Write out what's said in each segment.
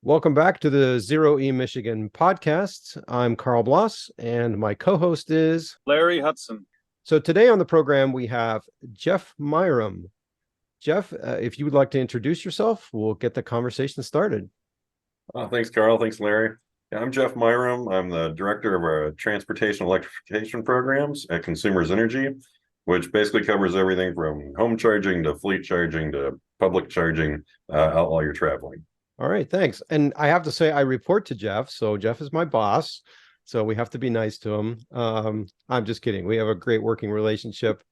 Welcome back to the Zero E Michigan podcast. I'm Carl Bloss, and my co-host is Larry Hudson. So today on the program we have Jeff Myrom. Jeff, if you would like to introduce yourself, we'll get the conversation started. Thanks, Carl. Thanks, Larry. Yeah, I'm Jeff Myrom. I'm the director of our transportation electrification programs at Consumers Energy, which basically covers everything from home charging to fleet charging to public charging out while you're traveling. All right, thanks. And I have to say, I report to Jeff, so Jeff is my boss, so we have to be nice to him. I'm just kidding. We have a great working relationship.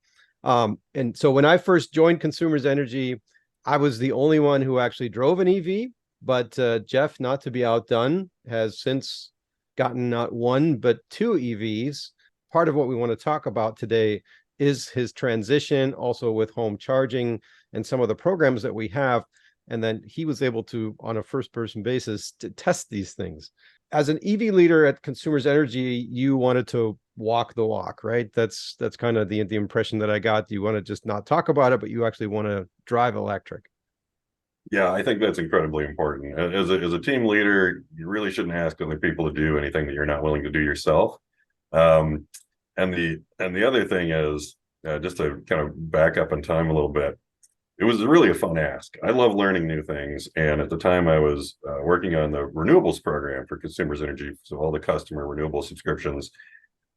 And so when I first joined Consumers Energy, I was the only one who actually drove an EV, but Jeff, not to be outdone, has since gotten not one, but two EVs. Part of what we want to talk about today is his transition, also with home charging and some of the programs that we have. And then he was able to, on a first-person basis, to test these things. As an EV leader at Consumers Energy, you wanted to walk the walk, right? That's kind of the impression that I got. You want to just not talk about it, but you actually want to drive electric. Yeah, I think that's incredibly important. As a team leader, you really shouldn't ask other people to do anything that you're not willing to do yourself. And the other thing is, just to kind of back up in time a little bit, it was really a fun ask. I love learning new things. And at the time I was working on the renewables program for Consumers Energy, so all the customer renewable subscriptions.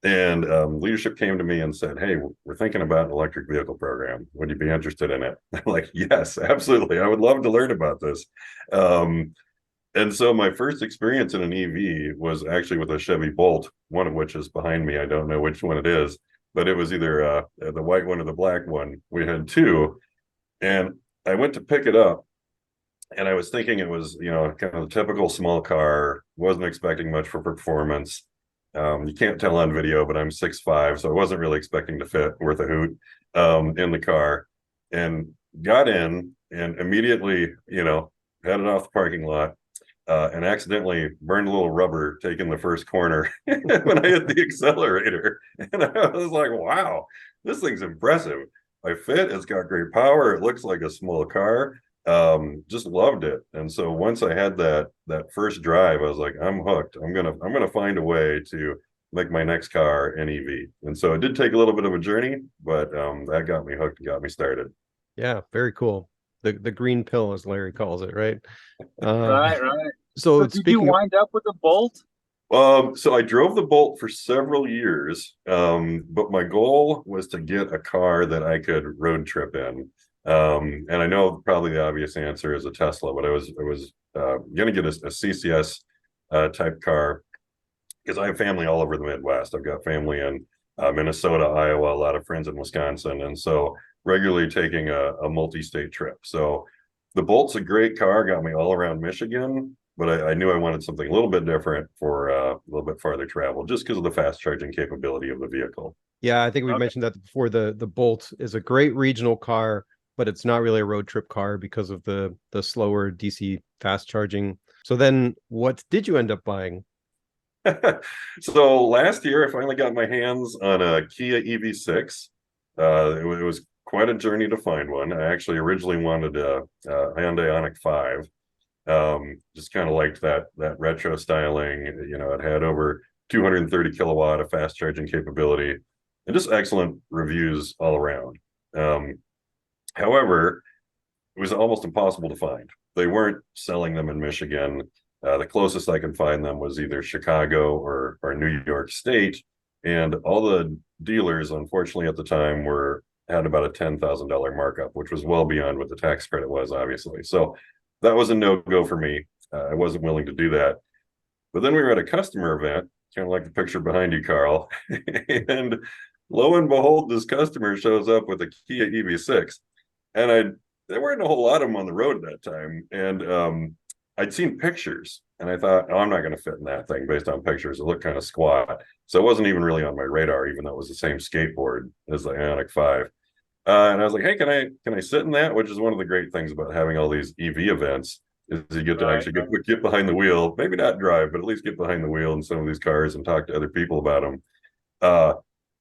And leadership came to me and said, "Hey, we're thinking about an electric vehicle program. Would you be interested in it?" I'm like, "Yes, absolutely. I would love to learn about this." And so my first experience in an EV was actually with a Chevy Bolt, one of which is behind me. I don't know which one it is, but it was either the white one or the black one. We had two. And I went to pick it up and I was thinking it was, kind of the typical small car, wasn't expecting much for performance. You can't tell on video, but I'm 6'5", so I wasn't really expecting to fit worth a hoot in the car, and got in and immediately, headed off the parking lot and accidentally burned a little rubber taking the first corner when I hit the accelerator. And I was like, wow, this thing's impressive. I fit, it's got great power, it looks like a small car. Just loved it. And so once I had that first drive, I was like, I'm hooked. I'm gonna find a way to make my next car an EV. And so it did take a little bit of a journey, but that got me hooked and got me started. Yeah, very cool. The green pill, as Larry calls it, right? Right. So did you wind up with a Bolt? So I drove the Bolt for several years, but my goal was to get a car that I could road trip in. And I know probably the obvious answer is a Tesla, but I was going to get a CCS type car because I have family all over the Midwest. I've got family in Minnesota, Iowa, a lot of friends in Wisconsin, and so regularly taking a multi-state trip. So the Bolt's a great car, got me all around Michigan, but I knew I wanted something a little bit different for a little bit farther travel, just because of the fast charging capability of the vehicle. Yeah, I think we mentioned that before. The Bolt is a great regional car, but it's not really a road trip car because of the slower DC fast charging. So then what did you end up buying? So last year, I finally got my hands on a Kia EV6. It was quite a journey to find one. I actually originally wanted a Hyundai Ioniq 5. Just kind of liked that retro styling. It had over 230 kilowatt of fast charging capability and just excellent reviews all around. However, it was almost impossible to find. They weren't selling them in Michigan. The closest I could find them was either Chicago or New York State, and all the dealers, unfortunately, at the time had about a $10,000 markup, which was well beyond what the tax credit was, obviously. So that was a no-go for me. I wasn't willing to do that. But then we were at a customer event, kind of like the picture behind you, Carl, and lo and behold, this customer shows up with a Kia EV6, and there weren't a whole lot of them on the road at that time, and I'd seen pictures, and I thought, oh, I'm not going to fit in that thing based on pictures. It looked kind of squat. So it wasn't even really on my radar, even though it was the same skateboard as the Ioniq 5. And I was like, hey, can I sit in that? Which is one of the great things about having all these EV events is you get to actually get behind the wheel, maybe not drive, but at least get behind the wheel in some of these cars and talk to other people about them.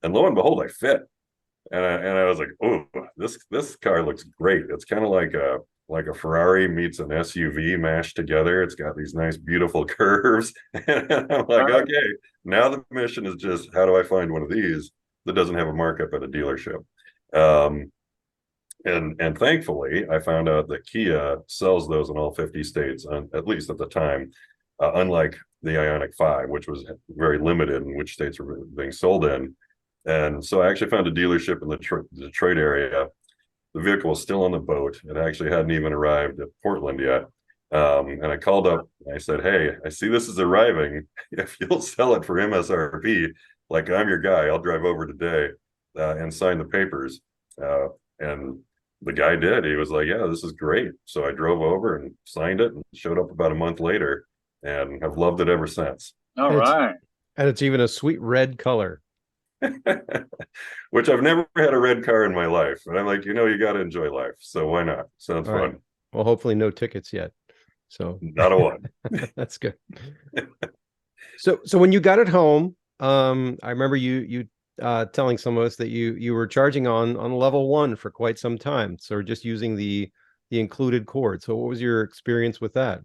And lo and behold, I fit. And I was like, oh, this car looks great. It's kind of like like a Ferrari meets an SUV mashed together. It's got these nice, beautiful curves. And I'm like, Right. okay, now the mission is just how do I find one of these that doesn't have a markup at a dealership? Um, and thankfully, I found out that Kia sells those in all 50 states, at least at the time, unlike the Ioniq 5, which was very limited in which states were being sold in. And so I actually found a dealership in the Detroit area. The vehicle was still on the boat. It actually hadn't even arrived at Portland yet. And I called up and I said, hey, I see this is arriving. If you'll sell it for MSRP, like I'm your guy, I'll drive over today and sign the papers. And the guy did. He was like, yeah, this is great. So I drove over and signed it and showed up about a month later and have loved it ever since. All right. And it's even a sweet red color. Which I've never had a red car in my life. And I'm like, you got to enjoy life. So why not? Sounds All fun. right. Well, hopefully no tickets yet. So Not a one. that's good. So when you got it home, I remember you telling some of us that you were charging on level 1 for quite some time. So just using the included cord. So what was your experience with that?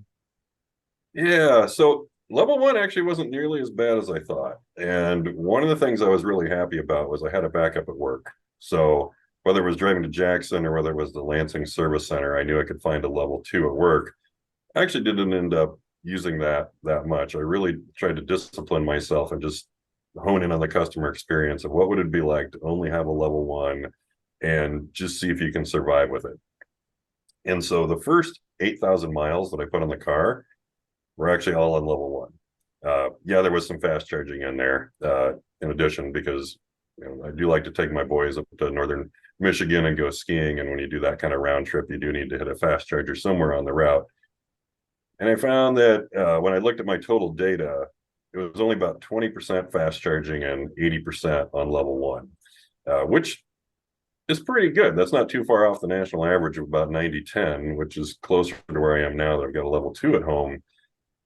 Yeah. So level 1 actually wasn't nearly as bad as I thought. And one of the things I was really happy about was I had a backup at work. So whether it was driving to Jackson or whether it was the Lansing Service Center, I knew I could find a level 2 at work. I actually didn't end up using that much. I really tried to discipline myself and just hone in on the customer experience of what would it be like to only have a level 1 and just see if you can survive with it. And so the first 8,000 miles that I put on the car were actually all on level 1. Yeah, there was some fast charging in there in addition, because I do like to take my boys up to northern Michigan and go skiing. And when you do that kind of round trip, you do need to hit a fast charger somewhere on the route. And I found that when I looked at my total data, it was only about 20% fast charging and 80% on level 1, which is pretty good. That's not too far off the national average of about 90-10, which is closer to where I am now that I've got a level 2 at home.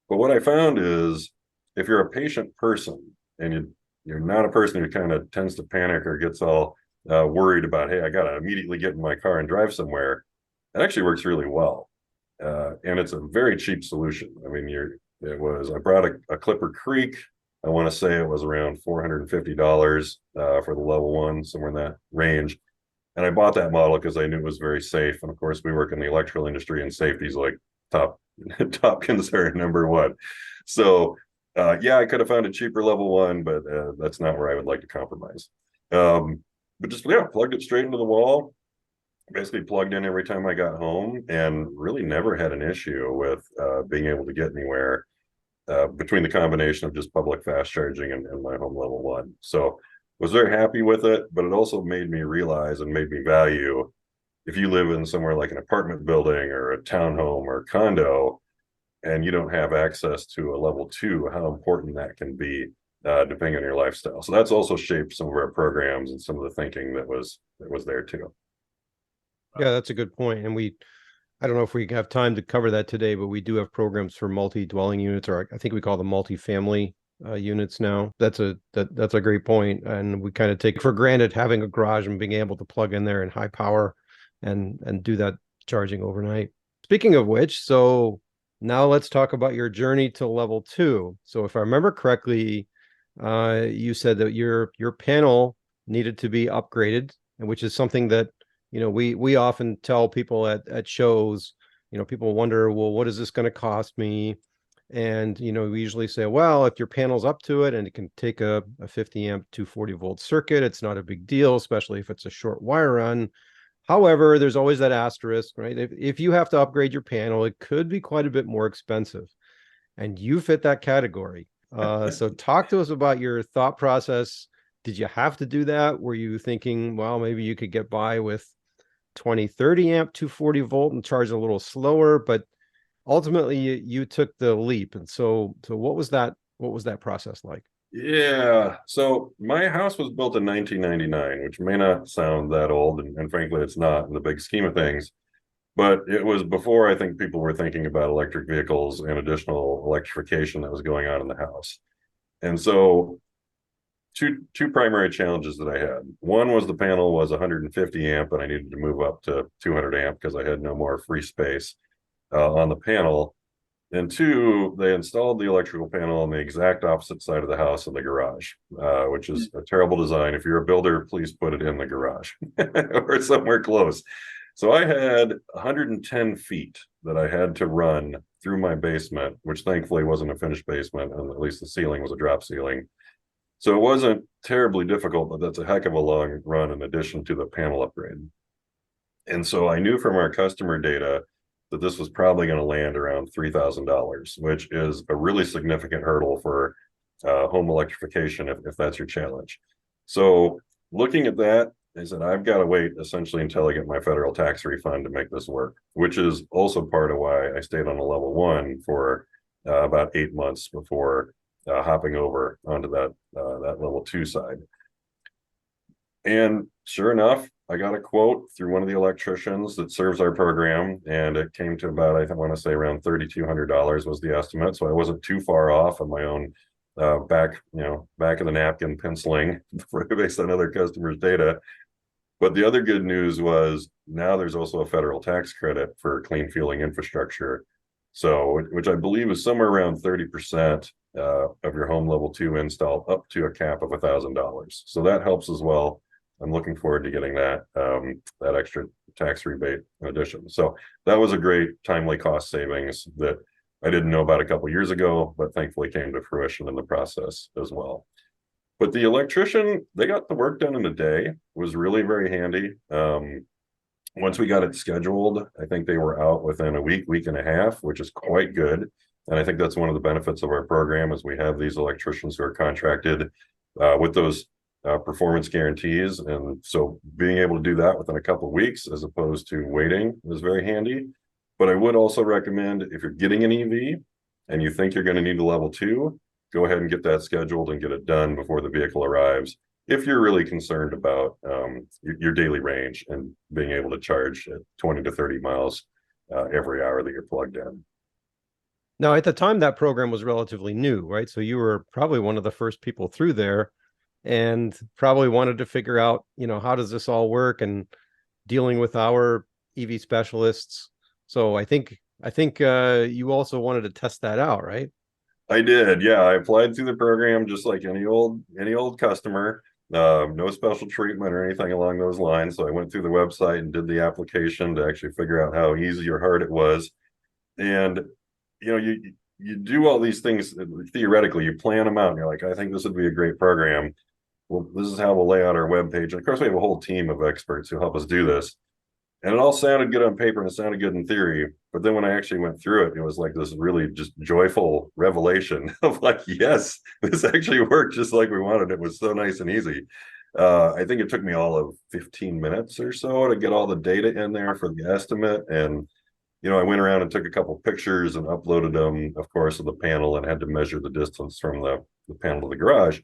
But what I found is if you're a patient person and you're not a person who kind of tends to panic or gets all worried about, hey, I got to immediately get in my car and drive somewhere, it actually works really well. And it's a very cheap solution. I mean, I brought a Clipper Creek. I want to say it was around $450 for the level 1, somewhere in that range. And I bought that model because I knew it was very safe. And of course, we work in the electrical industry, and safety is like top concern number 1. So yeah, I could have found a cheaper level 1, but that's not where I would like to compromise. But just plugged it straight into the wall. Basically plugged in every time I got home, and really never had an issue with being able to get anywhere between the combination of just public fast charging and my home level 1. So was very happy with it, but it also made me realize and made me value, if you live in somewhere like an apartment building or a townhome or a condo, and you don't have access to a level 2, how important that can be depending on your lifestyle. So that's also shaped some of our programs and some of the thinking that was there too. Yeah, that's a good point. And I don't know if we have time to cover that today, but we do have programs for multi-dwelling units, or I think we call them multi-family units now. That's a great point. And we kind of take for granted having a garage and being able to plug in there in high power and do that charging overnight. Speaking of which, so now let's talk about your journey to level 2. So if I remember correctly, you said that your panel needed to be upgraded, and which is something that we often tell people at shows. People wonder, well, what is this going to cost me? And we usually say, well, if your panel's up to it and it can take a 50 amp 240 volt circuit, it's not a big deal, especially if it's a short wire run. However, there's always that asterisk, right? If you have to upgrade your panel, it could be quite a bit more expensive, and you fit that category. So talk to us about your thought process. Did you have to do that? Were you thinking, well, maybe you could get by with 20, 30 amp 240 volt and charge a little slower, but ultimately you took the leap. And so what was that process like? Yeah, so my house was built in 1999, which may not sound that old, and frankly it's not in the big scheme of things, but it was before I think people were thinking about electric vehicles and additional electrification that was going on in the house. And so two primary challenges that I had. One was the panel was 150 amp, and I needed to move up to 200 amp because I had no more free space on the panel. And two, they installed the electrical panel on the exact opposite side of the house in the garage, which is a terrible design. If you're a builder, please put it in the garage or somewhere close. So I had 110 feet that I had to run through my basement, which thankfully wasn't a finished basement, and at least the ceiling was a drop ceiling. So it wasn't terribly difficult, but that's a heck of a long run in addition to the panel upgrade. And so I knew from our customer data that this was probably going to land around $3,000, which is a really significant hurdle for home electrification if that's your challenge. So looking at that, I said, I've got to wait essentially until I get my federal tax refund to make this work, which is also part of why I stayed on a level 1 for about 8 months before hopping over onto that level 2 side. And sure enough, I got a quote through one of the electricians that serves our program, and it came to about, I want to say around $3,200 was the estimate. So I wasn't too far off on my own back of the napkin penciling based on other customers' data. But the other good news was now there's also a federal tax credit for clean fueling infrastructure. So, which I believe is somewhere around 30% of your home level 2 install up to a cap of $1,000. So that helps as well. I'm looking forward to getting that extra tax rebate in addition. So that was a great timely cost savings that I didn't know about a couple years ago, but thankfully came to fruition in the process as well. But the electrician, they got the work done in a day. It was really very handy. Once we got it scheduled, I think they were out within a week and a half, which is quite good. And I think that's one of the benefits of our program is we have these electricians who are contracted with those performance guarantees. And so being able to do that within a couple of weeks as opposed to waiting is very handy. But I would also recommend if you're getting an EV and you think you're going to need a level 2, go ahead and get that scheduled and get it done before the vehicle arrives. If you're really concerned about your daily range and being able to charge at 20 to 30 miles every hour that you're plugged in. Now, at the time, that program was relatively new, right? So you were probably one of the first people through there and probably wanted to figure out, how does this all work and dealing with our EV specialists. So I think you also wanted to test that out, right? I did. Yeah. I applied through the program just like any old customer. No special treatment or anything along those lines. So I went through the website and did the application to actually figure out how easy or hard it was. And, you do all these things theoretically, you plan them out and you're like, I think this would be a great program. Well, this is how we'll lay out our webpage. And of course, we have a whole team of experts who help us do this. And it all sounded good on paper and it sounded good in theory. But then when I actually went through it, it was like this really just joyful revelation of like, yes, this actually worked just like we wanted. It was so nice and easy. I think it took me all of 15 minutes or so to get all the data in there for the estimate. And, I went around and took a couple pictures and uploaded them, of course, of the panel and had to measure the distance from the panel to the garage,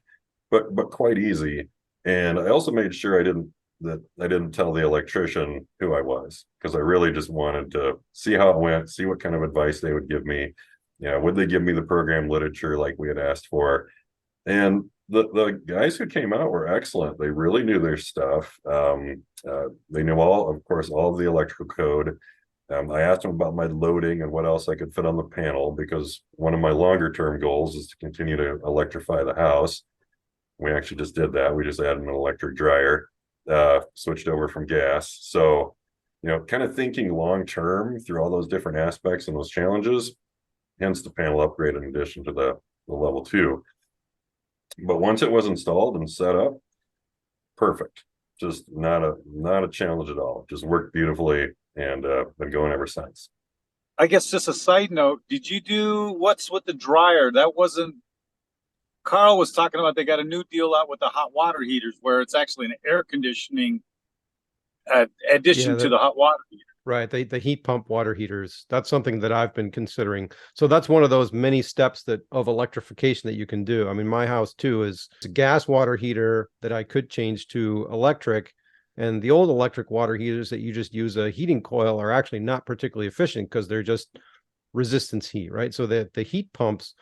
but quite easy. And I also made sure I didn't tell the electrician who I was, because I really just wanted to see how it went, see what kind of advice they would give me. Would they give me the program literature like we had asked for? And the guys who came out were excellent. They really knew their stuff. They knew all of the electrical code. I asked them about my loading and what else I could fit on the panel, because one of my longer term goals is to continue to electrify the house. We actually just did that. We just added an electric dryer, switched over from gas. So, kind of thinking long term through all those different aspects and those challenges, hence the panel upgrade in addition to the level 2. But once it was installed and set up, perfect. Just not a challenge at all. Just worked beautifully and been going ever since. I guess just a side note, did you do what's with the dryer? That wasn't, Carl was talking about they got a new deal out with the hot water heaters where it's actually an air conditioning addition to the hot water heater. Right. The heat pump water heaters. That's something that I've been considering. So that's one of those many steps of electrification that you can do. I mean, my house too is a gas water heater that I could change to electric. And the old electric water heaters that you just use a heating coil are actually not particularly efficient because they're just resistance heat, right? So the heat pumps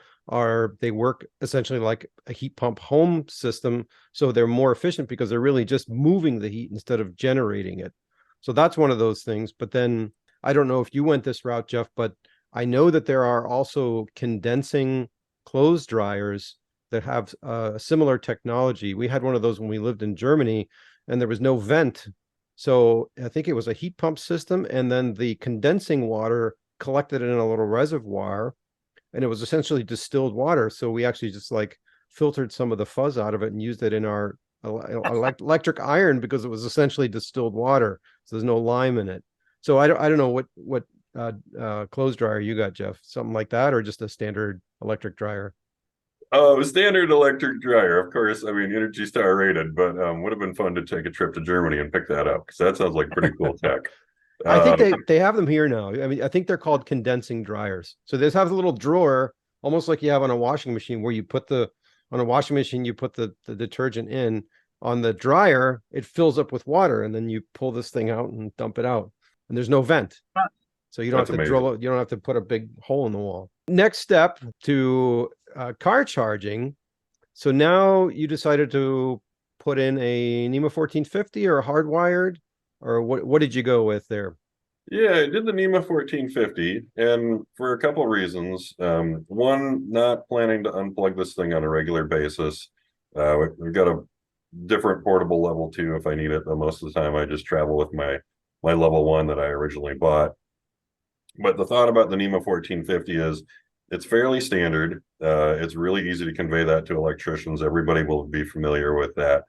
they work essentially like a heat pump home system. So they're more efficient because they're really just moving the heat instead of generating it. So that's one of those things. But then I don't know if you went this route, Jeff, but I know that there are also condensing clothes dryers that have similar technology. We had one of those when we lived in Germany, and there was no vent. So I think it was a heat pump system, and then the condensing water collected in a little reservoir, and it was essentially distilled water. So we actually just like filtered some of the fuzz out of it and used it in our electric iron because it was essentially distilled water. So there's no lime in it. So I don't know what clothes dryer you got, Jeff? Something like that, or just a standard electric dryer? Oh, standard electric dryer, of course. I mean, Energy Star rated, but would have been fun to take a trip to Germany and pick that up because that sounds like pretty cool tech. I think they have them here now. I mean, I think they're called condensing dryers. So this has a little drawer, almost like you have on a washing machine, where you put on a washing machine, you put the detergent in. On the dryer, it fills up with water, and then you pull this thing out and dump it out. And there's no vent. So you don't have to drill it, you don't have to put a big hole in the wall. Next step to car charging. So now you decided to put in a NEMA 1450 or hardwired, or what did you go with there? Yeah, I did the NEMA 1450, and for a couple of reasons. One, not planning to unplug this thing on a regular basis. We've got a different portable level 2 if I need it, but most of the time I just travel with my level 1 that I originally bought. But the thought about the NEMA 1450 is it's fairly standard. It's really easy to convey that to electricians. Everybody will be familiar with that.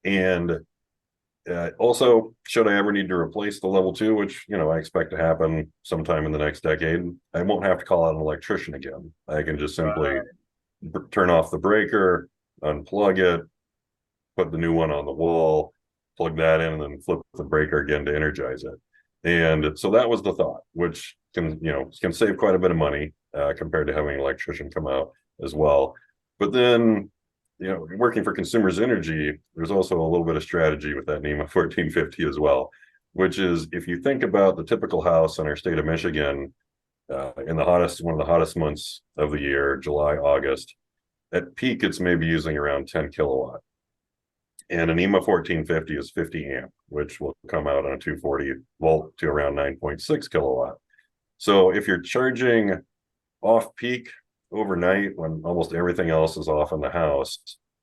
And also, should I ever need to replace the level 2, which, you know, I expect to happen sometime in the next decade, I won't have to call out an electrician again. I can just simply turn off the breaker, unplug it, put the new one on the wall, plug that in, and then flip the breaker again to energize it. And so that was the thought, which can save quite a bit of money compared to having an electrician come out as well. But then, working for Consumers Energy, there's also a little bit of strategy with that NEMA 1450 as well, which is if you think about the typical house in our state of Michigan, in one of the hottest months of the year, July, August, at peak, it's maybe using around 10 kilowatt. And a NEMA 1450 is 50 amp, which will come out on a 240 volt to around 9.6 kilowatt. So if you're charging off peak overnight when almost everything else is off in the house,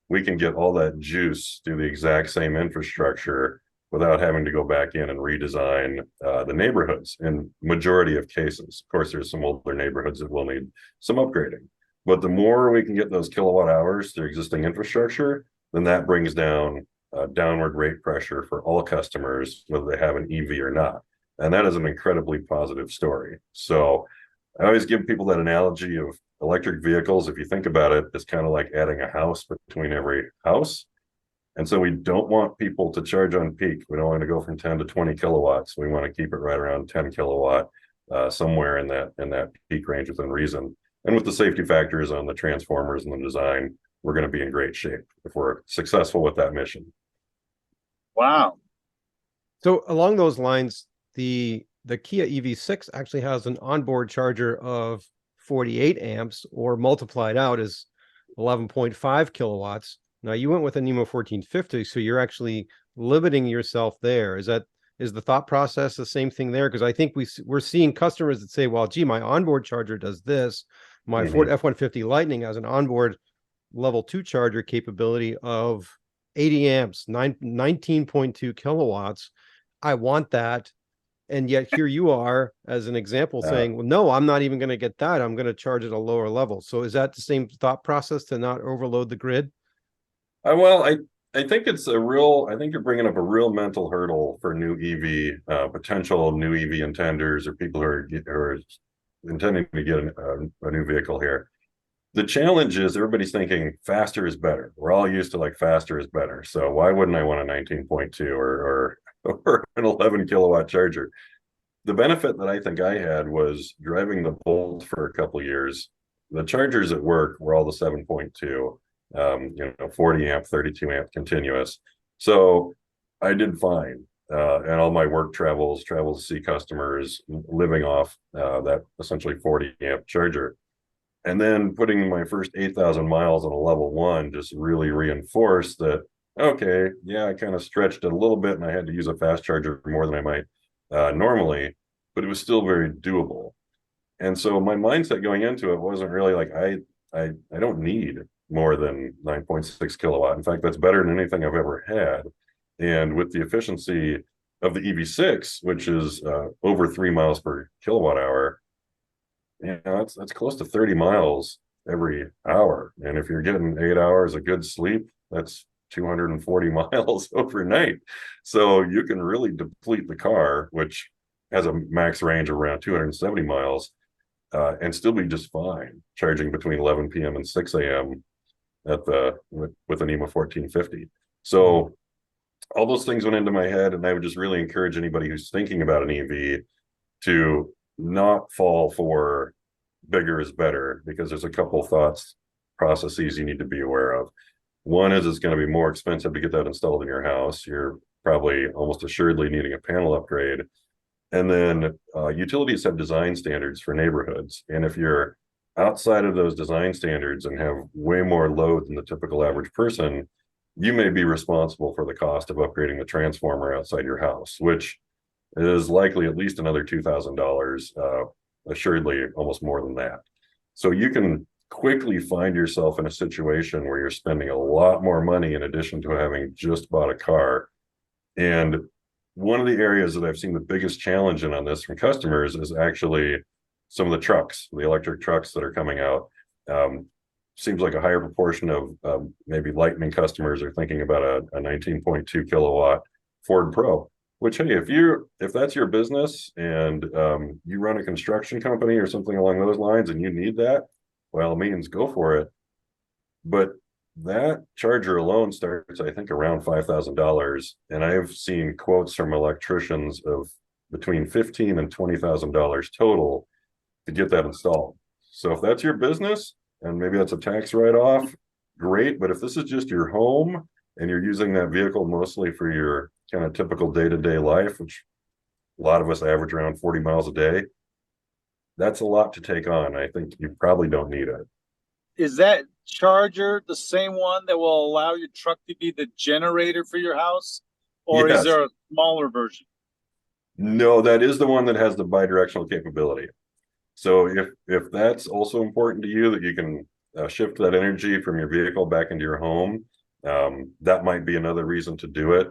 we can get all that juice through the exact same infrastructure without having to go back in and redesign the neighborhoods in majority of cases. Of course, there's some older neighborhoods that will need some upgrading. But the more we can get those kilowatt hours through existing infrastructure, then that brings down downward rate pressure for all customers, whether they have an EV or not. And that is an incredibly positive story. So I always give people that analogy of electric vehicles. If you think about it, it's kind of like adding a house between every house. And so we don't want people to charge on peak. We don't want to go from 10 to 20 kilowatts. We want to keep it right around 10 kilowatt, somewhere in that peak range within reason. And with the safety factors on the transformers and the design, we're going to be in great shape if we're successful with that mission. Wow. So along those lines, the Kia EV6 actually has an onboard charger of 48 amps, or multiplied out is 11.5 kilowatts. Now you went with a NEMA 1450, so you're actually limiting yourself there. Is the thought process the same thing there? Because I think we're seeing customers that say, well, gee, my onboard charger does this. My Ford F-150 Lightning has an onboard level 2 charger capability of 80 amps, 19.2 kilowatts. I want that. And yet here you are as an example saying, well, no, I'm not even going to get that. I'm going to charge at a lower level. So is that the same thought process to not overload the grid? Well, I think I think you're bringing up a real mental hurdle for new EV, potential new EV intenders or people who are intending to get a new vehicle here. The challenge is everybody's thinking faster is better. We're all used to like faster is better. So why wouldn't I want a 19.2 or an 11 kilowatt charger? The benefit that I think I had was driving the Bolt for a couple of years. The chargers at work were all the 7.2, 40 amp, 32 amp continuous. So I did fine. And all my work travels to see customers living off that essentially 40 amp charger. And then putting my first 8,000 miles on a level one just really reinforced that, okay, yeah, I kind of stretched it a little bit and I had to use a fast charger more than I might normally, but it was still very doable. And so my mindset going into it wasn't really like, I don't need more than 9.6 kilowatt. In fact, that's better than anything I've ever had. And with the efficiency of the EV6, which is over 3 miles per kilowatt hour, that's close to 30 miles every hour. And if you're getting 8 hours of good sleep, that's 240 miles overnight. So you can really deplete the car, which has a max range of around 270 miles, and still be just fine charging between 11 p.m. and 6 a.m. at with an NEMA 1450. So all those things went into my head, and I would just really encourage anybody who's thinking about an EV to not fall for bigger is better, because there's a couple processes you need to be aware of. One is it's going to be more expensive to get that installed in your house. You're probably almost assuredly needing a panel upgrade. And then utilities have design standards for neighborhoods. And if you're outside of those design standards and have way more load than the typical average person, you may be responsible for the cost of upgrading the transformer outside your house, which is likely at least another $2,000, assuredly almost more than that. So you can quickly find yourself in a situation where you're spending a lot more money in addition to having just bought a car. And one of the areas that I've seen the biggest challenge in on this from customers is actually some of the trucks, the electric trucks that are coming out. Seems like a higher proportion of maybe Lightning customers are thinking about a 19.2 kilowatt Ford Pro, which, hey, if that's your business and you run a construction company or something along those lines and you need that, by all means, go for it. But that charger alone starts, I think, around $5,000, and I've seen quotes from electricians of between $15,000 and $20,000 total to get that installed. So if that's your business, and maybe that's a tax write-off, great. But if this is just your home and you're using that vehicle mostly for your kind of typical day-to-day life, which a lot of us average around 40 miles a day, that's a lot to take on. I think you probably don't need it. Is that charger the same one that will allow your truck to be the generator for your house? Or Yes. is there a smaller version? No, that is the one that has the bidirectional capability. So if that's also important to you, that you can shift that energy from your vehicle back into your home, that might be another reason to do it.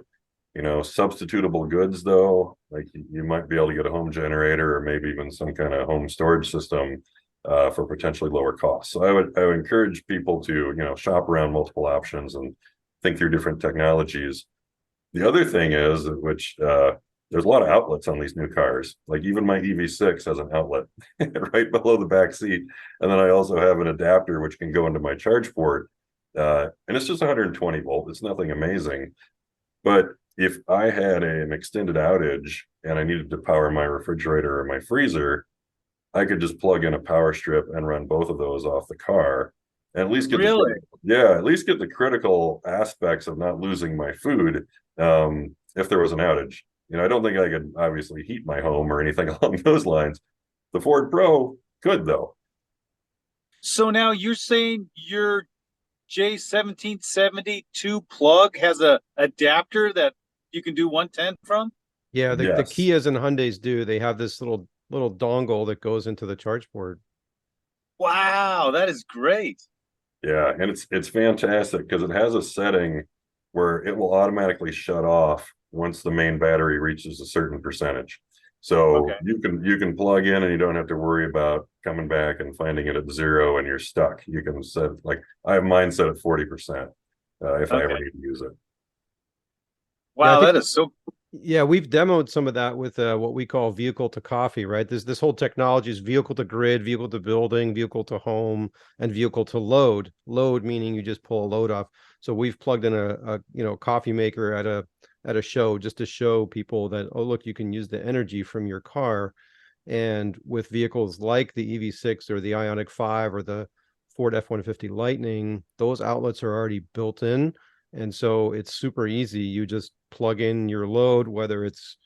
You know, substitutable goods, though, like you might be able to get a home generator or maybe even some kind of home storage system for potentially lower costs. So I would encourage people to, shop around multiple options and think through different technologies. The other thing is, which there's a lot of outlets on these new cars. Like even my EV6 has an outlet right below the back seat. And then I also have an adapter which can go into my charge port. And it's just 120 volt. It's nothing amazing. But if I had an extended outage and I needed to power my refrigerator or my freezer, I could just plug in a power strip and run both of those off the car. And at least get at least get the critical aspects of not losing my food if there was an outage. I don't think I could obviously heat my home or anything along those lines. The Ford Pro could, though. So now you're saying your J1772 plug has a adapter that you can do 110 from? Yeah, the Yes. Kias and Hyundais do. They have this little dongle that goes into the charge port. Wow, that is great. Yeah, and it's fantastic because it has a setting where it will automatically shut off once the main battery reaches a certain percentage. So you can plug in and you don't have to worry about coming back and finding it at 0 and you're stuck. You can set, like, I have mine set at 40% if I ever need to use it. Wow, that is so cool. Yeah, we've demoed some of that with what we call vehicle to coffee, right? This whole technology is vehicle to grid, vehicle to building, vehicle to home, and vehicle to load. Load meaning you just pull a load off. So we've plugged in a coffee maker at a show just to show people that, oh, look, you can use the energy from your car. And with vehicles like the EV6 or the Ioniq 5 or the Ford F-150 Lightning, those outlets are already built in. And so it's super easy. You just plug in your load, whether it's,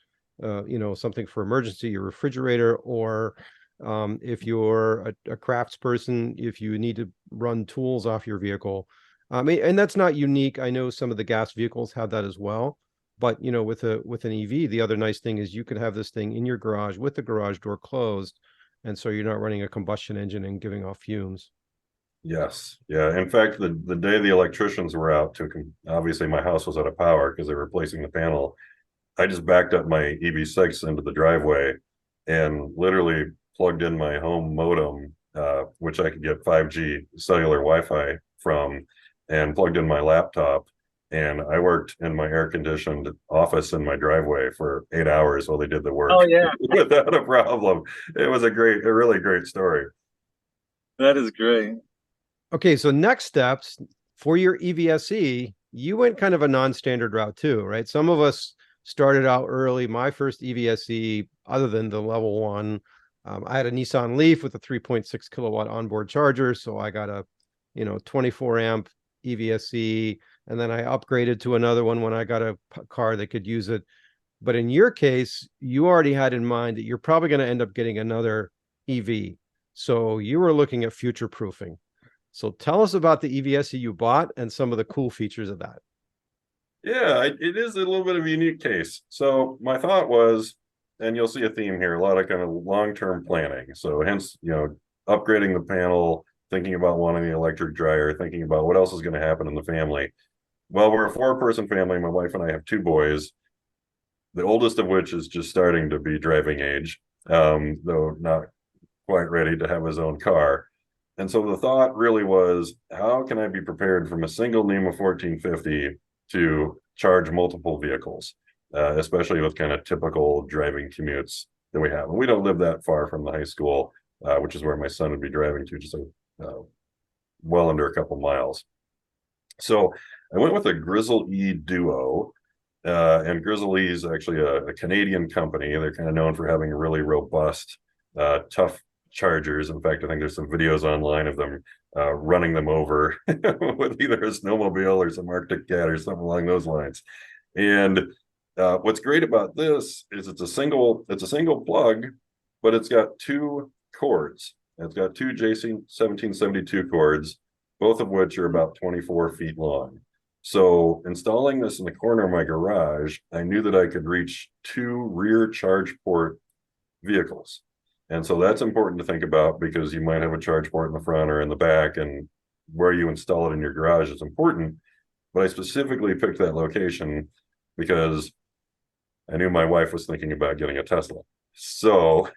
something for emergency, your refrigerator, or If you're a craftsperson, if you need to run tools off your vehicle. And that's not unique. I know some of the gas vehicles have that as well. But with an EV, the other nice thing is you could have this thing in your garage with the garage door closed, and so you're not running a combustion engine and giving off fumes. Yes. Yeah. In fact, the day the electricians were out obviously my house was out of power because they were replacing the panel. I just backed up my EV6 into the driveway and literally plugged in my home modem, which I could get 5G cellular Wi-Fi from, and plugged in my laptop. And I worked in my air-conditioned office in my driveway for 8 hours while they did the work. Oh yeah, Without a problem. It was a really great story. that is great. Okay, so next steps for your EVSE, you went kind of a non-standard route too, right? Some of us started out early. My first EVSE, other than the level 1, I had a Nissan Leaf with a 3.6 kilowatt onboard charger. So I got a 24 amp EVSE, and then I upgraded to another one when I got a car that could use it. But in your case, you already had in mind that you're probably going to end up getting another EV. So you were looking at future proofing. So tell us about the EVSE you bought and some of the cool features of that. Yeah, it is a little bit of a unique case. So my thought was, and you'll see a theme here, a lot of kind of long-term planning. So hence, upgrading the panel, thinking about wanting the electric dryer, thinking about what else is going to happen in the family. Well, we're a 4-person family. My wife and I have 2 boys, the oldest of which is just starting to be driving age, though not quite ready to have his own car. And so the thought really was, how can I be prepared from a single NEMA 1450 to charge multiple vehicles, especially with kind of typical driving commutes that we have. And we don't live that far from the high school, which is where my son would be driving to, just well under a couple miles. So I went with a Grizzl-E Duo, and Grizzl-E is actually a Canadian company. They're kind of known for having really robust, tough chargers. In fact, I think there's some videos online of them running them over with either a snowmobile or some Arctic cat or something along those lines. And what's great about this is it's a single plug, but it's got 2 cords. It's got 2 J1772 cords, both of which are about 24 feet long. So installing this in the corner of my garage, I knew that I could reach 2 rear charge port vehicles. And so that's important to think about, because you might have a charge port in the front or in the back, and where you install it in your garage is important. But I specifically picked that location because I knew my wife was thinking about getting a Tesla. So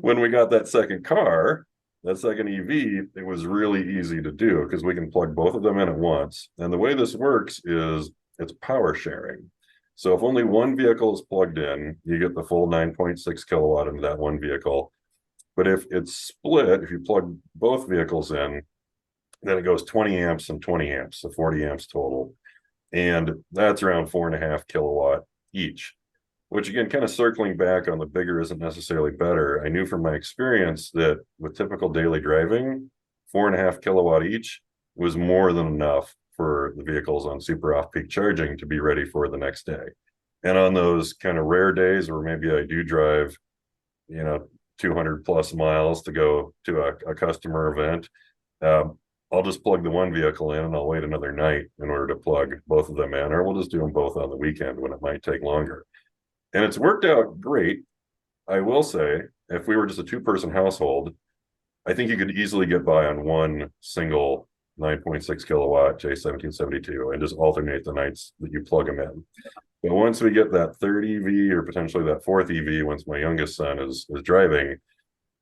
when we got that second car, that second EV, it was really easy to do because we can plug both of them in at once. And the way this works is it's power sharing. So if only one vehicle is plugged in, you get the full 9.6 kilowatt into that one vehicle. But if it's split, if you plug both vehicles in, then it goes 20 amps and 20 amps, so 40 amps total. And that's around 4.5 kilowatt each, which again, kind of circling back on the bigger isn't necessarily better. I knew from my experience that with typical daily driving, 4.5 kilowatt each was more than enough for the vehicles on super off-peak charging to be ready for the next day. And on those kind of rare days where maybe I do drive, 200 plus miles to go to a customer event, I'll just plug the one vehicle in and I'll wait another night in order to plug both of them in, or we'll just do them both on the weekend when it might take longer. And it's worked out great. I will say, if we were just a 2-person household, I think you could easily get by on one single 9.6 kilowatt J1772 and just alternate the nights that you plug them in. But once we get that 3rd EV or potentially that 4th EV, once my youngest son is driving,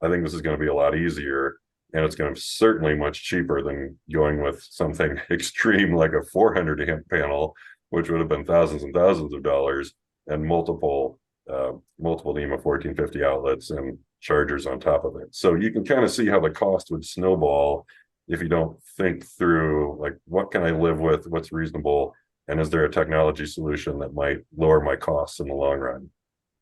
I think this is going to be a lot easier, and it's going to be certainly much cheaper than going with something extreme like a 400 amp panel, which would have been thousands and thousands of dollars, and multiple NEMA 1450 outlets and chargers on top of it. So you can kind of see how the cost would snowball if you don't think through, like, what can I live with, what's reasonable, and is there a technology solution that might lower my costs in the long run.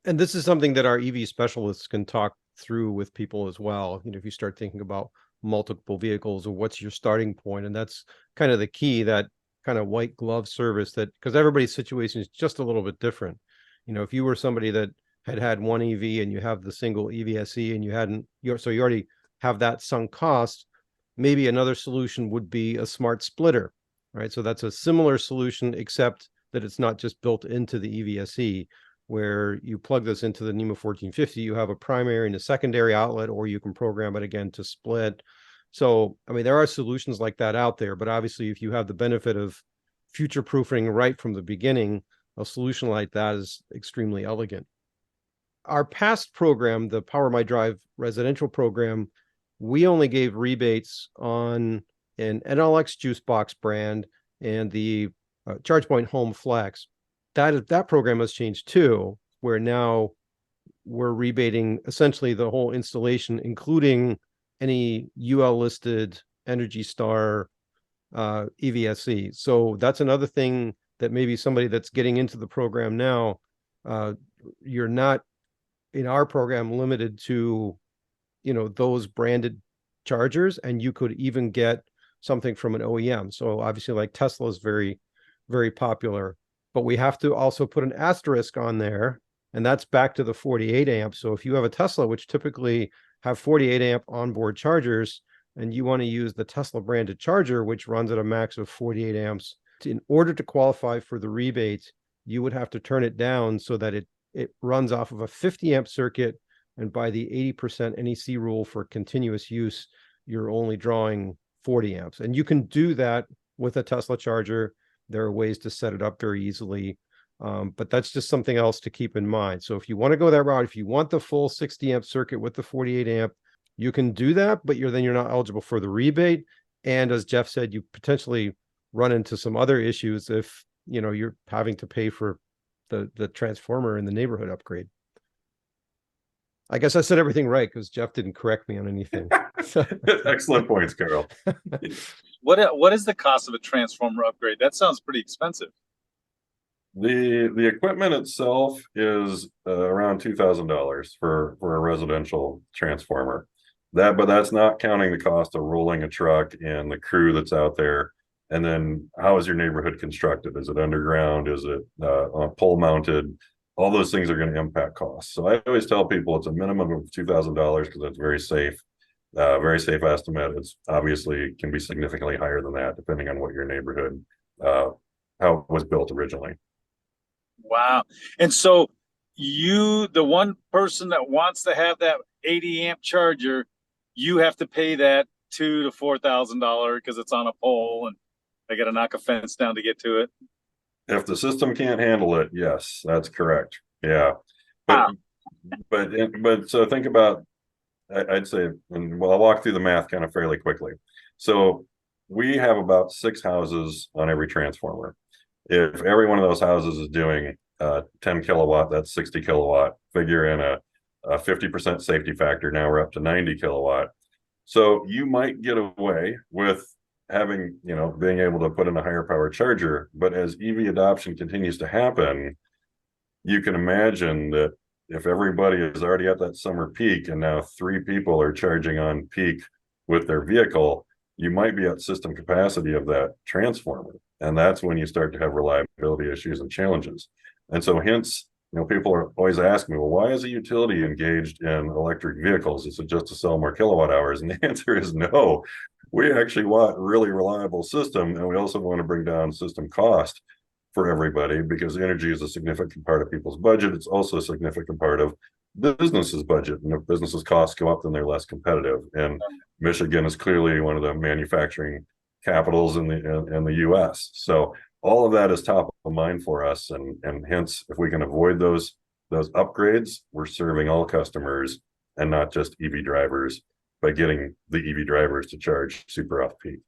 And this is something that our EV specialists can talk through with people as well. If you start thinking about multiple vehicles, or what's your starting point, and that's kind of the key, that kind of white glove service, that because everybody's situation is just a little bit different. If you were somebody that had one EV and you have the single EVSE and you hadn't, so you already have that sunk cost, maybe another solution would be a smart splitter, right? So that's a similar solution, except that it's not just built into the EVSE, where you plug this into the NEMA 1450, you have a primary and a secondary outlet, or you can program it again to split. So, I mean, there are solutions like that out there, but obviously if you have the benefit of future-proofing right from the beginning, a solution like that is extremely elegant. Our past program, the PowerMIDrive residential program, we only gave rebates on an NLX juice box brand and the ChargePoint Home Flex. That program has changed too, where now we're rebating essentially the whole installation, including any UL listed Energy Star EVSE. So that's another thing that maybe somebody that's getting into the program now, you're not in our program limited to, those branded chargers, and you could even get something from an OEM. So obviously like Tesla is very, very popular, but we have to also put an asterisk on there, and that's back to the 48 amp. So if you have a Tesla, which typically have 48 amp onboard chargers, and you want to use the Tesla branded charger, which runs at a max of 48 amps, in order to qualify for the rebate, you would have to turn it down so that it runs off of a 50 amp circuit. And by the 80% NEC rule for continuous use, you're only drawing 40 amps. And you can do that with a Tesla charger. There are ways to set it up very easily. But that's just something else to keep in mind. So if you want to go that route, if you want the full 60 amp circuit with the 48 amp, you can do that, but then you're not eligible for the rebate. And as Jeff said, you potentially run into some other issues if you're having to pay for the transformer in the neighborhood upgrade. I guess I said everything right because Jeff didn't correct me on anything. Excellent points, Carl. What is the cost of a transformer upgrade? That sounds pretty expensive. The equipment itself is around $2,000 for a residential transformer. But that's not counting the cost of rolling a truck and the crew that's out there. And then how is your neighborhood constructed? Is it underground? Is it pole mounted? All those things are going to impact costs. So I always tell people it's a minimum of $2,000 because that's very safe estimate. It's obviously can be significantly higher than that depending on what your neighborhood, how it was built originally. Wow. And so the one person that wants to have that 80 amp charger, you have to pay that $2,000 to $4,000 because it's on a pole and they got to knock a fence down to get to it. If the system can't handle it, yes, that's correct. Yeah. But so think about, I'd say, and I'll walk through the math kind of fairly quickly. So we have about 6 houses on every transformer. If every one of those houses is doing 10 kilowatt, that's 60 kilowatt. Figure in a 50% safety factor. Now we're up to 90 kilowatt. So you might get away with having, being able to put in a higher power charger. But as EV adoption continues to happen, you can imagine that if everybody is already at that summer peak and now 3 people are charging on peak with their vehicle, you might be at system capacity of that transformer. And that's when you start to have reliability issues and challenges. And so hence, people are always asking me, well, why is a utility engaged in electric vehicles? Is it just to sell more kilowatt hours? And the answer is no. We actually want a really reliable system, and we also want to bring down system cost for everybody because energy is a significant part of people's budget. It's also a significant part of businesses' budget. And if businesses' costs go up, then they're less competitive. And Michigan is clearly one of the manufacturing capitals in the U.S. So all of that is top of mind for us, and hence, if we can avoid those upgrades, we're serving all customers and not just EV drivers by getting the EV drivers to charge super off peak.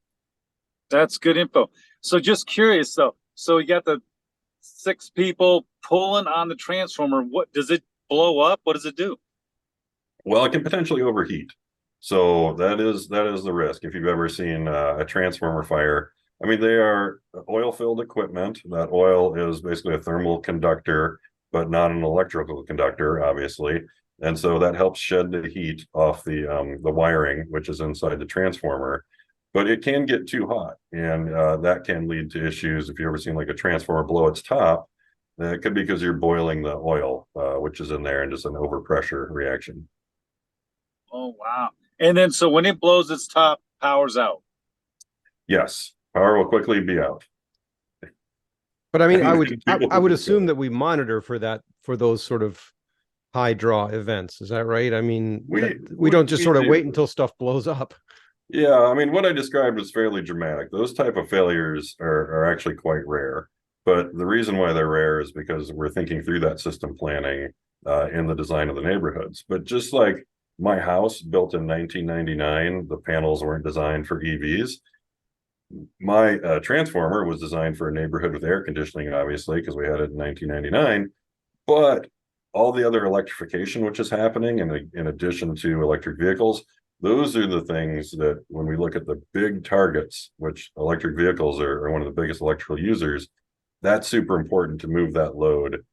That's good info. So just curious though. So you got the 6 people pulling on the transformer. What does it blow up? What does it do? Well, it can potentially overheat. So that is the risk. If you've ever seen a transformer fire, I mean, they are oil-filled equipment. That oil is basically a thermal conductor, but not an electrical conductor, obviously. And so that helps shed the heat off the wiring, which is inside the transformer. But it can get too hot, and that can lead to issues. If you've ever seen like a transformer blow its top, It could be because you're boiling the oil, which is in there, and just an overpressure reaction. Oh, wow. And then, so when it blows its top, power's out. Yes, power will quickly be out. But I mean, I People would will assume go. that we monitor for that, for those sort of high draw events. Is that right? I mean, we don't just sort of wait do. until stuff blows up. Yeah, I mean, what I described was fairly dramatic. Those type of failures are actually quite rare. But the reason why they're rare is because we're thinking through that system planning in the design of the neighborhoods. But just like my house built in 1999, the panels weren't designed for EVs. My transformer was designed for a neighborhood with air conditioning, obviously, because we had it in 1999. But all the other electrification, which is happening in addition to electric vehicles, those are the things that when we look at the big targets, which electric vehicles are one of the biggest electrical users, that's super important to move that load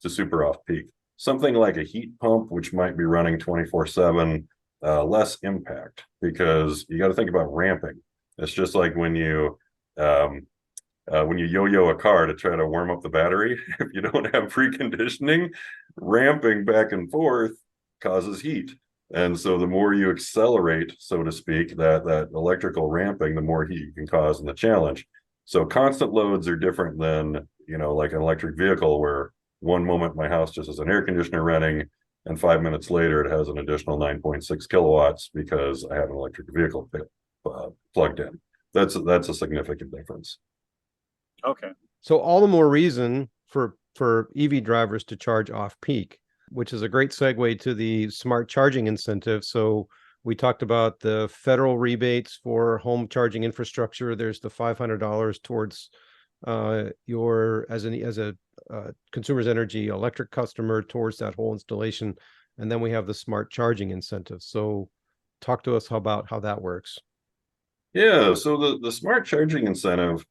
to super off peak. Something like a heat pump, which might be running 24/7, less impact because you got to think about ramping. It's just like when you yo-yo a car to try to warm up the battery, if you don't have preconditioning, ramping back and forth causes heat. And so the more you accelerate, so to speak, that electrical ramping, the more heat you can cause in the challenge. So constant loads are different than, like an electric vehicle where one moment my house just has an air conditioner running and 5 minutes later it has an additional 9.6 kilowatts because I have an electric vehicle plugged in. That's a significant difference. Okay. So all the more reason for EV drivers to charge off peak, which is a great segue to the smart charging incentive. So we talked about the federal rebates for home charging infrastructure. There's the $500 towards your as a Consumers Energy electric customer towards that whole installation, and then we have the smart charging incentive. So talk to us about how that works. Yeah, so the smart charging incentive,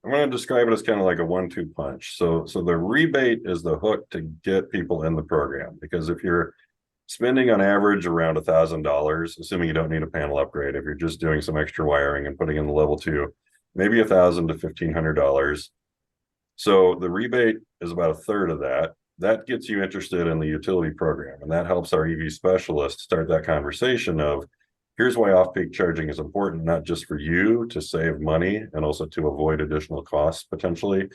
I'm going to describe it as kind of like a 1-2 punch. So the rebate is the hook to get people in the program, because if you're spending on average around $1,000, assuming you don't need a panel upgrade, if you're just doing some extra wiring and putting in the level 2, maybe $1,000 to $1,500. So the rebate is about a third of that. That gets you interested in the utility program, and that helps our EV specialists start that conversation of, here's why off-peak charging is important, not just for you to save money and also to avoid additional costs potentially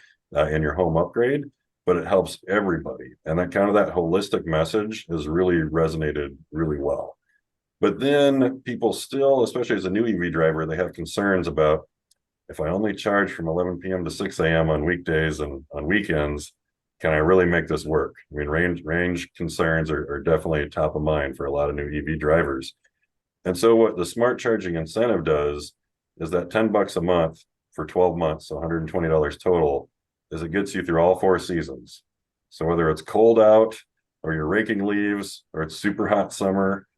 in your home upgrade, but it helps everybody. And that holistic message has really resonated really well. But then people still, especially as a new EV driver, they have concerns about, if I only charge from 11 p.m. to 6 a.m. on weekdays and on weekends, can I really make this work? I mean, range concerns are definitely top of mind for a lot of new EV drivers. And so what the smart charging incentive does is that $10 a month for 12 months, so $120 total, is it gets you through all 4 seasons. So whether it's cold out or you're raking leaves or it's super hot summer,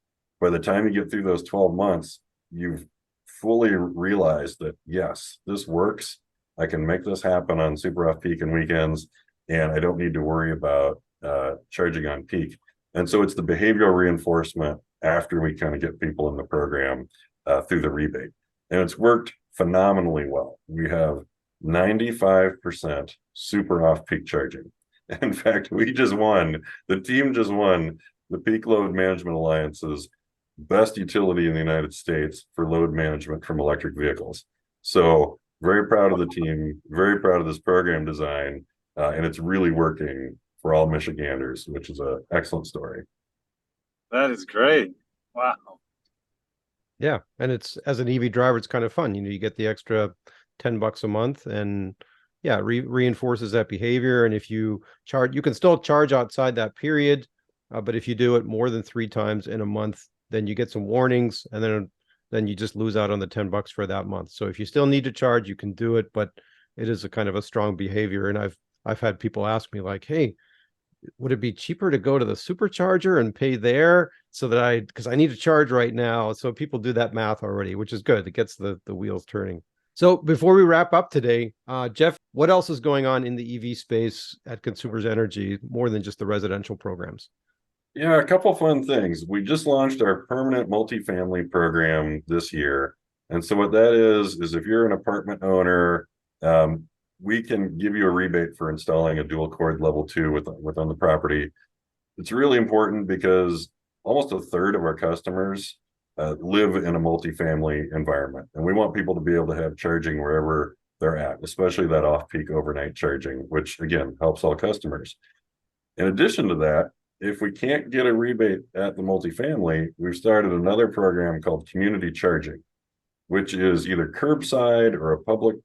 by the time you get through those 12 months, you've fully realized that, yes, this works. I can make this happen on super off peak and weekends, and I don't need to worry about charging on peak. And so it's the behavioral reinforcement after we kind of get people in the program through the rebate. And it's worked phenomenally well. We have 95% super off-peak charging. In fact, the team just won the Peak Load Management Alliance's best utility in the United States for load management from electric vehicles. So very proud of the team, very proud of this program design, and it's really working for all Michiganders, which is an excellent story. That is great. Wow. Yeah, and it's, as an EV driver, it's kind of fun. You get the extra $10 a month, and yeah, reinforces that behavior. And if you charge, you can still charge outside that period, but if you do it more than 3 times in a month, then you get some warnings, and then you just lose out on the $10 for that month. So if you still need to charge, you can do it, but it is a kind of a strong behavior. And I've had people ask me like, hey, would it be cheaper to go to the supercharger and pay there so that because I need to charge right now? So people do that math already, which is good. It gets the wheels turning. So before we wrap up today, Jeff, what else is going on in the EV space at Consumers Energy, more than just the residential programs? Yeah, a couple fun things. We just launched our permanent multifamily program this year. And so what that is if you're an apartment owner, we can give you a rebate for installing a dual cord level 2 within the property. It's really important because almost a third of our customers live in a multifamily environment, and we want people to be able to have charging wherever they're at, especially that off-peak overnight charging, which again helps all customers. In addition to that, if we can't get a rebate at the multifamily, we've started another program called community charging, which is either curbside or a public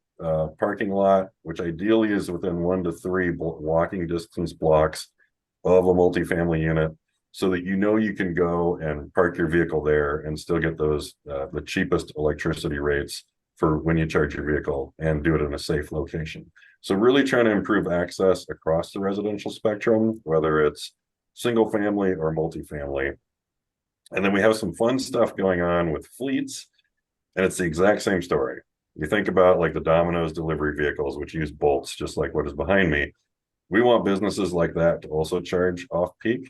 parking lot, which ideally is within 1 to 3 walking distance blocks of a multifamily unit, so that you can go and park your vehicle there and still get those the cheapest electricity rates for when you charge your vehicle, and do it in a safe location. So really trying to improve access across the residential spectrum, whether it's single family or multifamily. And then we have some fun stuff going on with fleets, and it's the exact same story. You think about like the Domino's delivery vehicles, which use bolts, just like what is behind me. We want businesses like that to also charge off peak,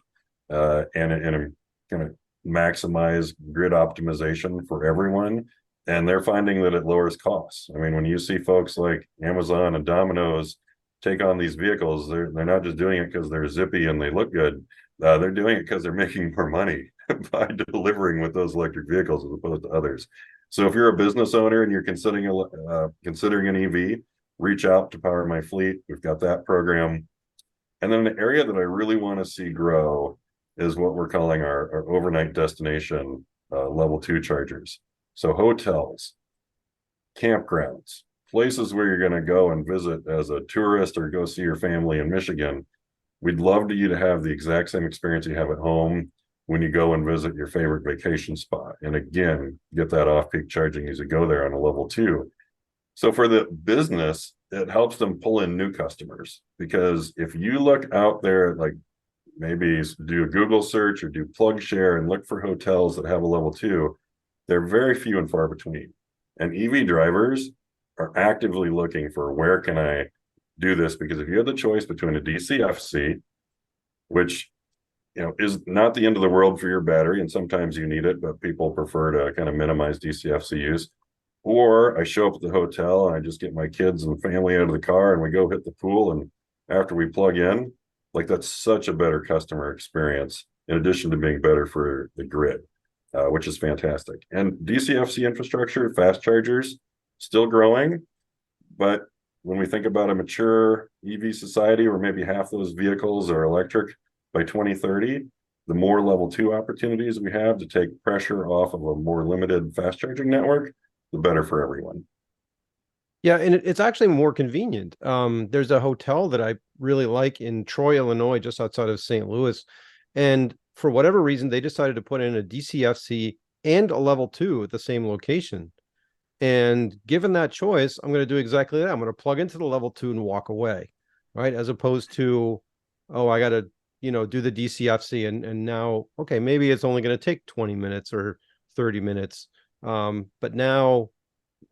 and kind of maximize grid optimization for everyone. And they're finding that it lowers costs. I mean, when you see folks like Amazon and Domino's take on these vehicles, they're not just doing it because they're zippy and they look good. They're doing it because they're making more money by delivering with those electric vehicles as opposed to others. So if you're a business owner and you're considering an EV, reach out to PowerMIFleet. We've got that program. And then an area that I really want to see grow is what we're calling our overnight destination level 2 chargers. So hotels, campgrounds, places where you're going to go and visit as a tourist or go see your family in Michigan. We'd love you to have the exact same experience you have at home when you go and visit your favorite vacation spot. And again, get that off-peak charging as you go there on a level 2. So for the business, it helps them pull in new customers, because if you look out there, like maybe do a Google search or do PlugShare and look for hotels that have a level 2, they're very few and far between. And EV drivers are actively looking for, where can I do this? Because if you have the choice between a DCFC, which is not the end of the world for your battery, and sometimes you need it, but people prefer to kind of minimize DCFC use, or I show up at the hotel and I just get my kids and family out of the car and we go hit the pool, and after we plug in, like, that's such a better customer experience, in addition to being better for the grid. Which is fantastic. And DCFC infrastructure, fast chargers, still growing. But when we think about a mature EV society where maybe half those vehicles are electric by 2030, the more level 2 opportunities we have to take pressure off of a more limited fast charging network, the better for everyone. Yeah, and it's actually more convenient. There's a hotel that I really like in Troy, Illinois, just outside of St. Louis. And for whatever reason, they decided to put in a DCFC and a level 2 at the same location. And given that choice, I'm going to do exactly that. I'm going to plug into the level 2 and walk away, right? As opposed to, oh, I got to, do the DCFC and now, okay, maybe it's only going to take 20 minutes or 30 minutes. But now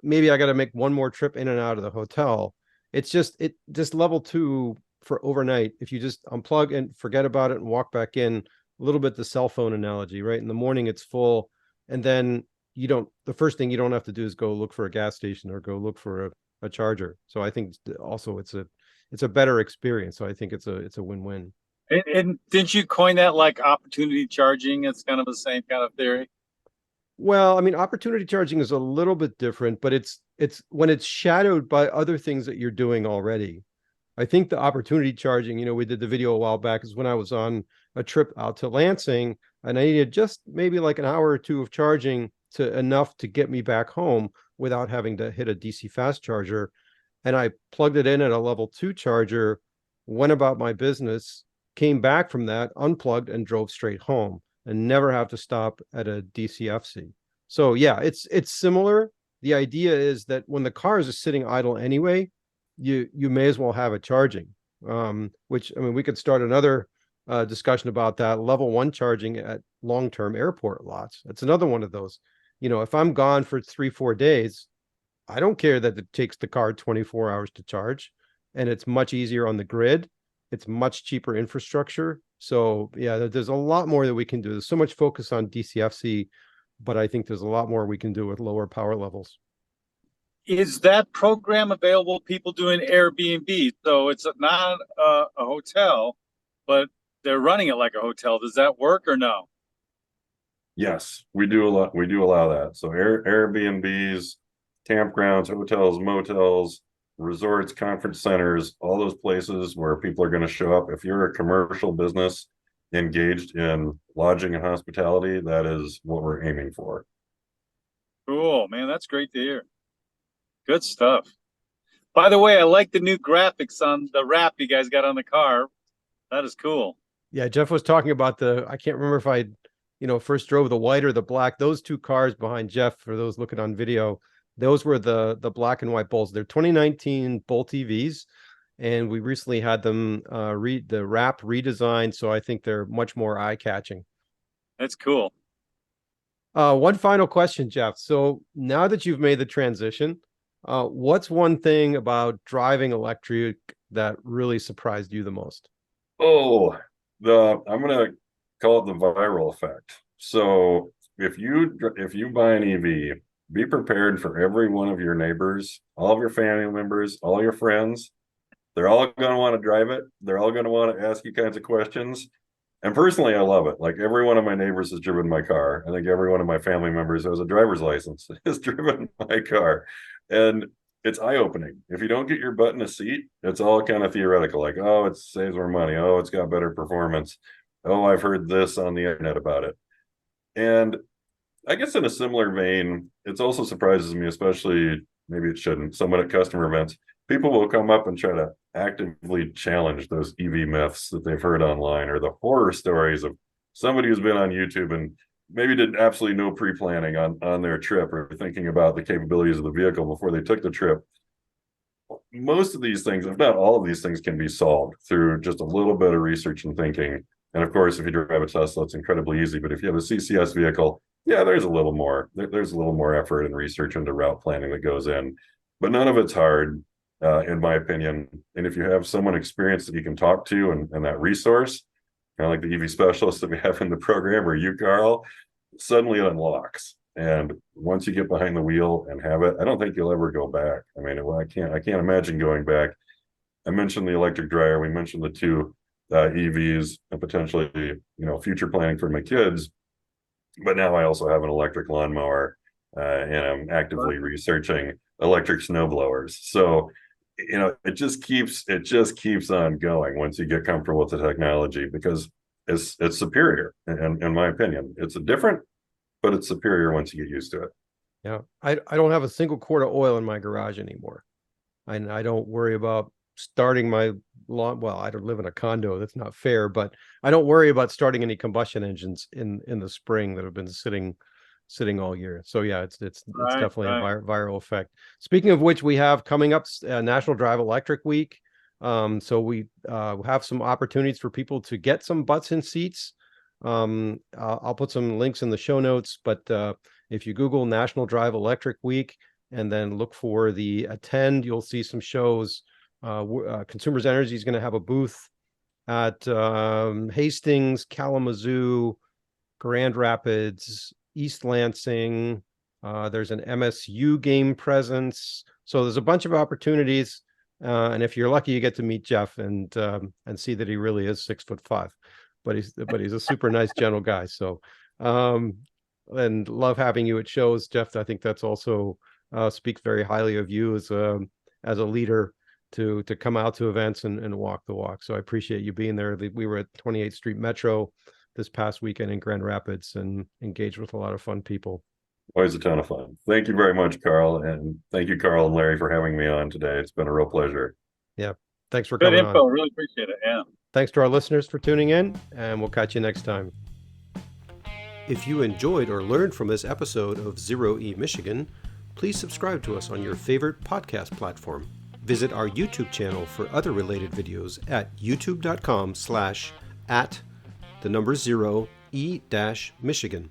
maybe I got to make one more trip in and out of the hotel. It's just level 2 for overnight. If you just unplug and forget about it and walk back in, a little bit the cell phone analogy, right? In the morning it's full, and then the first thing you don't have to do is go look for a gas station or go look for a charger. So I think also it's a better experience. So I think it's a win-win. And didn't you coin that like opportunity charging? It's kind of the same kind of theory. Well, I mean, opportunity charging is a little bit different, but it's when it's shadowed by other things that you're doing already. I think the opportunity charging, we did the video a while back, is when I was on a trip out to Lansing and I needed just maybe like an hour or 2 of charging to enough to get me back home without having to hit a DC fast charger. And I plugged it in at a level 2 charger, went about my business, came back from that, unplugged, and drove straight home, and never have to stop at a DCFC. So yeah, it's similar. The idea is that when the cars are sitting idle anyway, you may as well have it charging. Which, I mean, we could start another discussion about that. Level 1 charging at long-term airport lots. That's another one of those. If I'm gone for 3-4 days, I don't care that it takes the car 24 hours to charge, and it's much easier on the grid. It's much cheaper infrastructure. So yeah, there's a lot more that we can do. There's so much focus on DCFC, but I think there's a lot more we can do with lower power levels. is that program available to people doing Airbnb? So it's not a hotel, but they're running it like a hotel. Does that work or no? Yes, we do allow that. So Airbnbs, campgrounds, hotels, motels, resorts, conference centers, all those places where people are going to show up. If you're a commercial business engaged in lodging and hospitality, that is what we're aiming for. Cool, man. That's great to hear. Good stuff. By the way, I like the new graphics on the wrap you guys got on the car. That is cool. Yeah, Jeff was talking about I can't remember if I, first drove the white or the black. Those two cars behind Jeff, for those looking on video, those were the black and white Bolts. They're 2019 Bolt EVs, and we recently had them the wrap redesigned, so I think they're much more eye-catching. That's cool. One final question, Jeff. So now that you've made the transition, what's one thing about driving electric that really surprised you the most? Oh, I'm gonna call it the viral effect. So if you buy an EV, be prepared for every one of your neighbors, all of your family members, all your friends. They're all going to want to drive it. They're all going to want to ask you kinds of questions. And personally, I love it. Like every one of my neighbors has driven my car. I think every one of my family members who has a driver's license has driven my car. And it's eye-opening. If you don't get your butt in a seat, it's all kind of theoretical. Like, oh, it saves more money. Oh, it's got better performance. Oh, I've heard this on the internet about it. And I guess in a similar vein, it also surprises me, especially maybe it shouldn't, someone at customer events, people will come up and try to actively challenge those EV myths that they've heard online, or the horror stories of somebody who's been on YouTube and maybe did absolutely no pre-planning on their trip, or thinking about the capabilities of the vehicle before they took the trip. Most of these things, if not all of these things, can be solved through just a little bit of research and thinking. And of course, if you drive a Tesla, it's incredibly easy. But if you have a CCS vehicle, yeah, there's a little more. There's a little more effort and research into route planning that goes in, but none of it's hard, in my opinion. And if you have someone experienced that you can talk to, and that resource, kind of like the EV specialist that we have in the program, or you, Carl, suddenly it unlocks. And once you get behind the wheel and have it, I don't think you'll ever go back. I mean, I can't imagine going back. I mentioned the electric dryer. We mentioned the two EVs, and potentially, future planning for my kids. But now I also have an electric lawnmower, and I'm actively researching electric snow blowers. So, it just keeps on going once you get comfortable with the technology, because it's superior. In my opinion, it's different, but it's superior once you get used to it. Yeah, I don't have a single quart of oil in my garage anymore. And I don't worry about starting my lawn. Well, I don't live in a condo. That's not fair, but I don't worry about starting any combustion engines in the spring that have been sitting all year. So yeah, it's definitely a viral effect. Speaking of which, we have coming up National Drive Electric Week. So we have some opportunities for people to get some butts in seats. I'll put some links in the show notes, but if you Google National Drive Electric Week and then look for the attend, you'll see some shows. Consumers Energy is going to have a booth at Hastings, Kalamazoo, Grand Rapids, East Lansing. There's an MSU game presence. So there's a bunch of opportunities. And if you're lucky, you get to meet Jeff and see that he really is 6'5", but he's a super nice, gentle guy. So, and love having you at shows, Jeff. I think that's also speaks very highly of you as a leader to come out to events and walk the walk. So I appreciate you being there. We were at 28th Street Metro this past weekend in Grand Rapids and engaged with a lot of fun people. Always a ton of fun. Thank you very much, Carl. And thank you, Carl and Larry, for having me on today. It's been a real pleasure. Yeah. Thanks for Good coming info. on. Really appreciate it. Yeah. Thanks to our listeners for tuning in, and we'll catch you next time. If you enjoyed or learned from this episode of Zero E Michigan, please subscribe to us on your favorite podcast platform. Visit our YouTube channel for other related videos at youtube.com/@0E-Michigan.